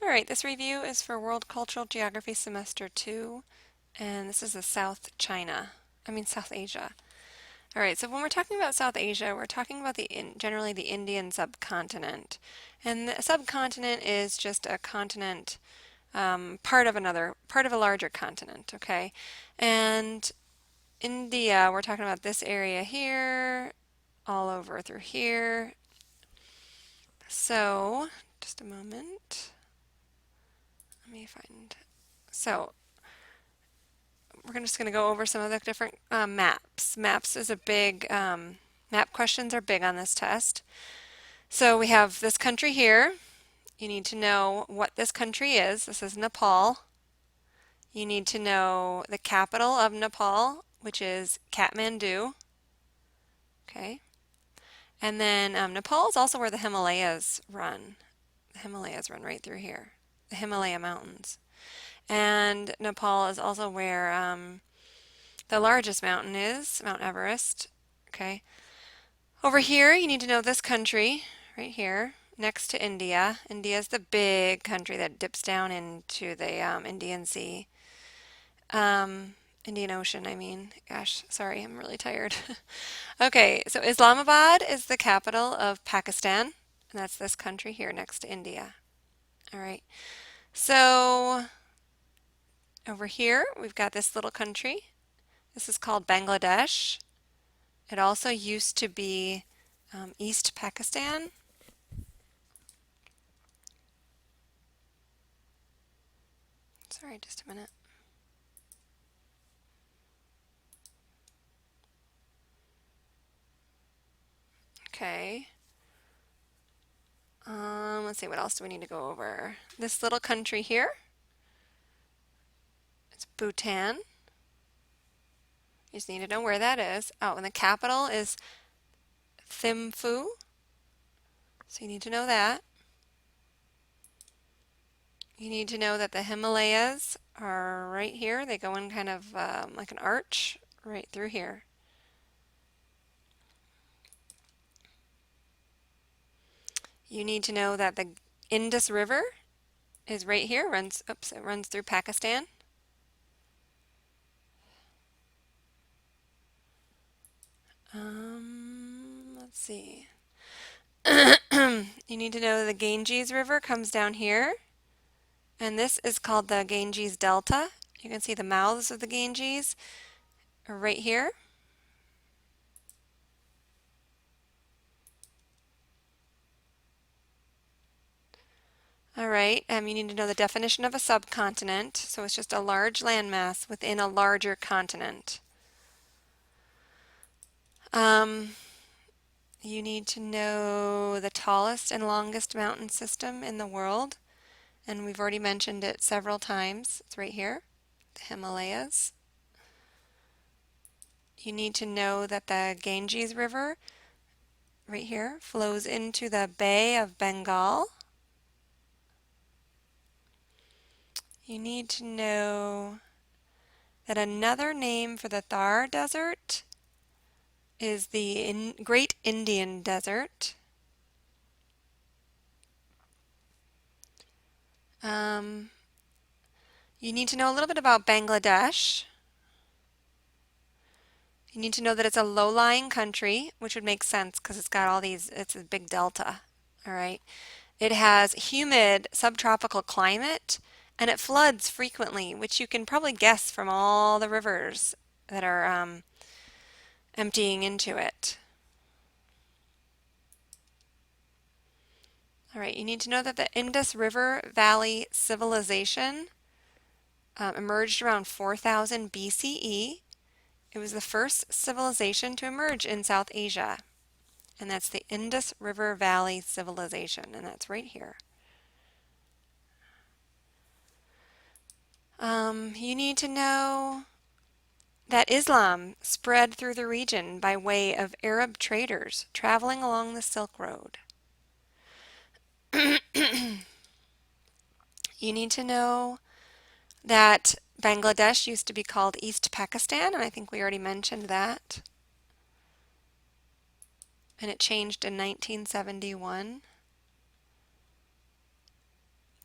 All right, this review is for World Cultural Geography Semester 2, and this is the South Asia. All right, so when we're talking about South Asia, we're talking about generally the Indian subcontinent. And the subcontinent is just a continent, part of a larger continent, okay? And India, we're talking about this area here, all over through here. So, just a moment. Let me find. So, we're just going to go over some of the different maps. Map questions are big on this test. So we have this country here. You need to know what this country is. This is Nepal. You need to know the capital of Nepal, which is Kathmandu. Okay. And then Nepal is also where the Himalayas run. The Himalayas run right through here, the Himalaya Mountains. And Nepal is also where the largest mountain is, Mount Everest. Okay. Over here, you need to know this country right here, next to India. India is the big country that dips down into the Indian Sea. Indian Ocean, I mean. Gosh, sorry, I'm really tired. Okay, so Islamabad is the capital of Pakistan, and that's this country here next to India. All right, so over here, we've got this little country. This is called Bangladesh. It also used to be East Pakistan. Sorry, just a minute. Okay. Let's see, what else do we need to go over? This little country here, it's Bhutan. You just need to know where that is. Oh, and the capital is Thimphu. So you need to know that. You need to know that the Himalayas are right here. They go in kind of like an arch right through here. You need to know that the Indus River is right here. It runs through Pakistan. Let's see. You need to know the Ganges River comes down here, and this is called the Ganges Delta. You can see the mouths of the Ganges are right here. All right, you need to know the definition of a subcontinent. So it's just a large landmass within a larger continent. You need to know the tallest and longest mountain system in the world. And we've already mentioned it several times. It's right here, the Himalayas. You need to know that the Ganges River, right here, flows into the Bay of Bengal. You need to know that another name for the Thar Desert is the Great Indian Desert. You need to know a little bit about Bangladesh. You need to know that it's a low-lying country, which would make sense because it's got it's a big delta. All right. It has humid subtropical climate and it floods frequently, which you can probably guess from all the rivers that are emptying into it. All right, you need to know that the Indus River Valley civilization emerged around 4000 BCE. It was the first civilization to emerge in South Asia, and that's the Indus River Valley civilization, and that's right here. You need to know that Islam spread through the region by way of Arab traders traveling along the Silk Road. You need to know that Bangladesh used to be called East Pakistan, and I think we already mentioned that. And it changed in 1971.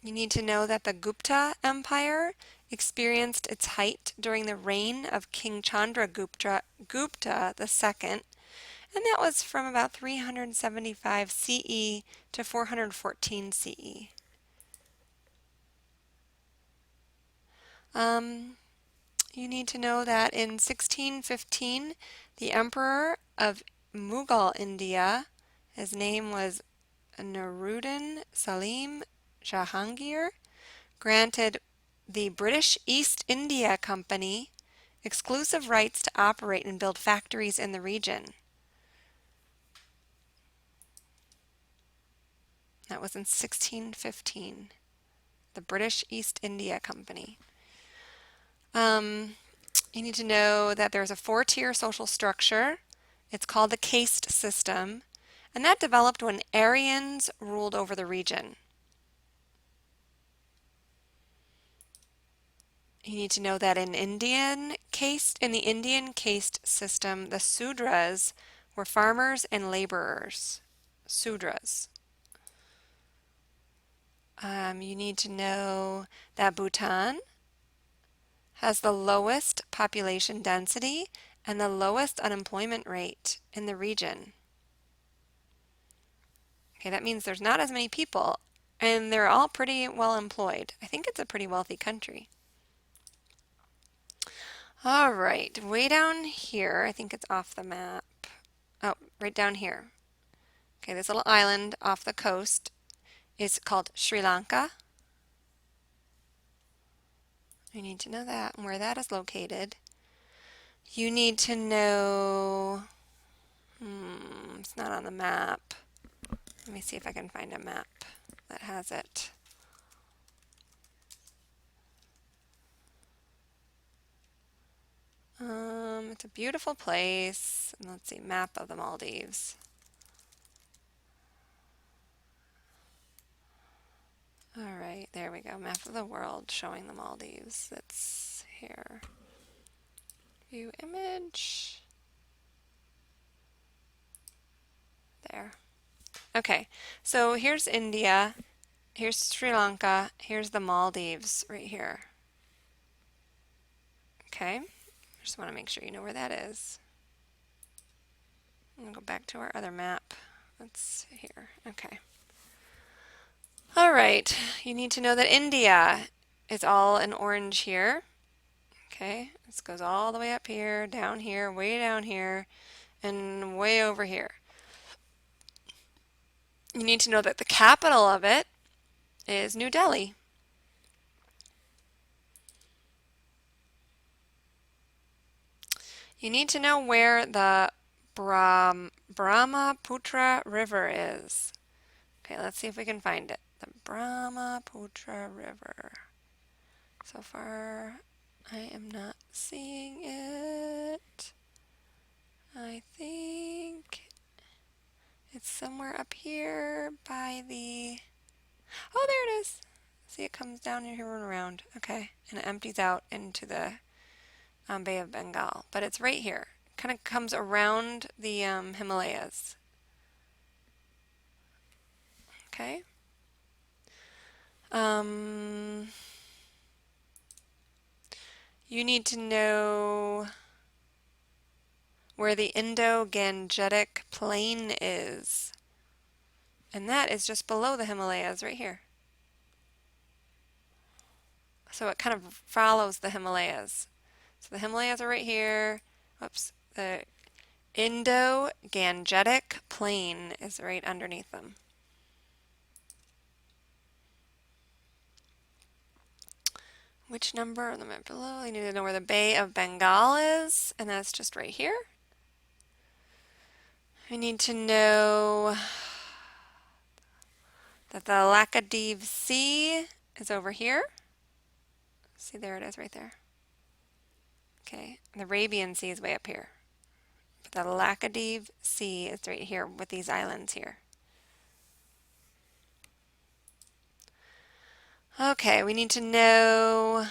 You need to know that the Gupta Empire experienced its height during the reign of King Gupta II, and that was from about 375 CE to 414 CE. You need to know that in 1615, the Emperor of Mughal India, his name was Nuruddin Salim Jahangir, granted the British East India Company exclusive rights to operate and build factories in the region. That was in 1615, the British East India Company. You need to know that there's a four-tier social structure. It's called the caste system, and that developed when Aryans ruled over the region. You need to know that in the Indian caste system, the Sudras were farmers and laborers. Sudras. You need to know that Bhutan has the lowest population density and the lowest unemployment rate in the region. Okay, that means there's not as many people, and they're all pretty well employed. I think it's a pretty wealthy country. All right, way down here, I think it's off the map. Oh, right down here. Okay, this little island off the coast is called Sri Lanka. You need to know that and where that is located. You need to know, it's not on the map. Let me see if I can find a map that has it. It's a beautiful place. And let's see, map of the Maldives. All right, there we go. Map of the world showing the Maldives. That's here. View image. There. Okay, so here's India. Here's Sri Lanka. Here's the Maldives right here. Okay, just want to make sure you know where that is. I'm going to go back to our other map. That's here. Okay. All right, you need to know that India is all in orange here. Okay, this goes all the way up here, way down here, and way over here. You need to know that the capital of it is New Delhi. You need to know where the Brahmaputra River is. Okay, let's see if we can find it. The Brahmaputra River. So far, I am not seeing it. I think it's somewhere up here by the... Oh, there it is. See, it comes down here and around. Okay, and it empties out into the Bay of Bengal. But it's right here. Kind of comes around the Himalayas. Okay. You need to know where the Indo-Gangetic Plain is. And that is just below the Himalayas right here. So it kind of follows the Himalayas. So the Himalayas are right here. Whoops. The Indo-Gangetic Plain is right underneath them. Which number on the map below? You need to know where the Bay of Bengal is, and that's just right here. We need to know that the Laccadive Sea is over here. See, there it is right there. Okay, the Arabian Sea is way up here. But the Laccadive Sea is right here with these islands here. Okay, we need to know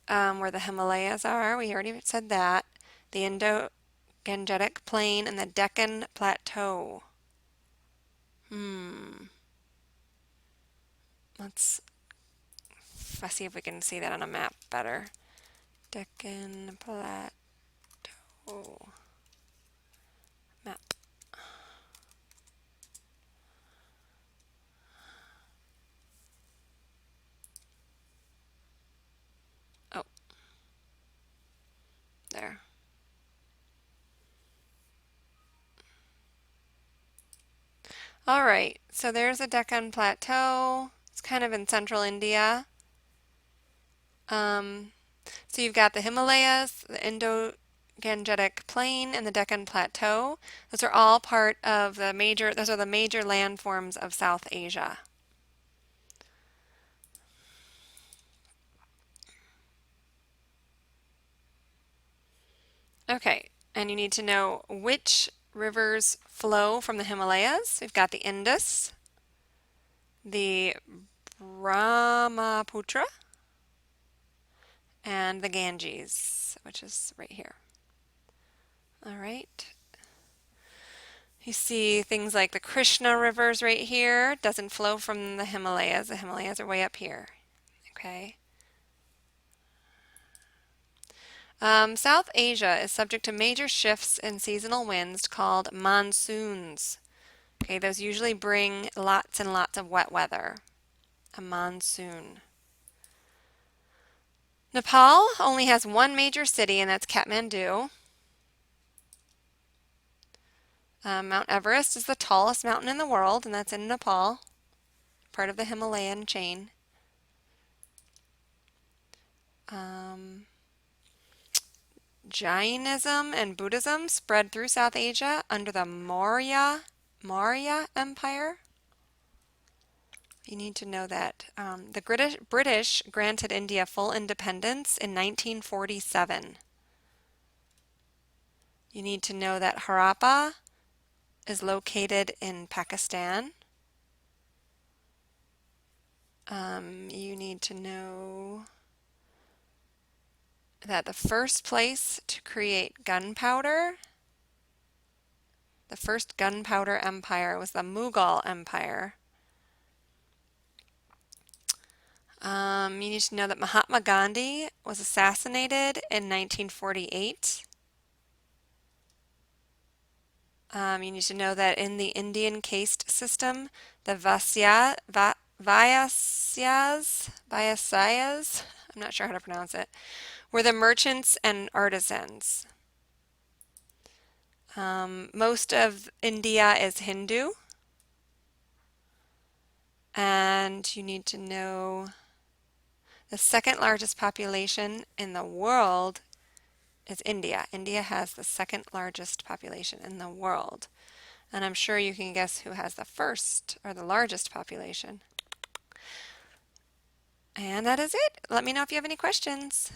where the Himalayas are. We already said that. The Indo-Gangetic Plain and the Deccan Plateau. Hmm. Let's see if we can see that on a map better. Deccan Plateau map. Oh, there. All right, so there's the Deccan Plateau. It's kind of in central India. Um, so you've got the Himalayas, the Indo-Gangetic Plain, and the Deccan Plateau. Those are all part of those are the major landforms of South Asia. Okay, and you need to know which rivers flow from the Himalayas. We've got the Indus, the Brahmaputra, and the Ganges, which is right here. All right. You see things like the Krishna rivers right here. Doesn't flow from the Himalayas. The Himalayas are way up here. Okay. South Asia is subject to major shifts in seasonal winds called monsoons. Okay, those usually bring lots and lots of wet weather. A monsoon. Nepal only has one major city, and that's Kathmandu. Mount Everest is the tallest mountain in the world, and that's in Nepal, part of the Himalayan chain. Um, Jainism and Buddhism spread through South Asia under the Maurya Empire. You need to know that the British granted India full independence in 1947. You need to know that Harappa is located in Pakistan. You need to know that the first place to create gunpowder, the first gunpowder empire was the Mughal Empire. You need to know that Mahatma Gandhi was assassinated in 1948. You need to know that in the Indian caste system, the Vaisyas, I'm not sure how to pronounce it, were the merchants and artisans. Most of India is Hindu. And you need to know the second largest population in the world is India. India has the second largest population in the world. And I'm sure you can guess who has the first or the largest population. And that is it. Let me know if you have any questions.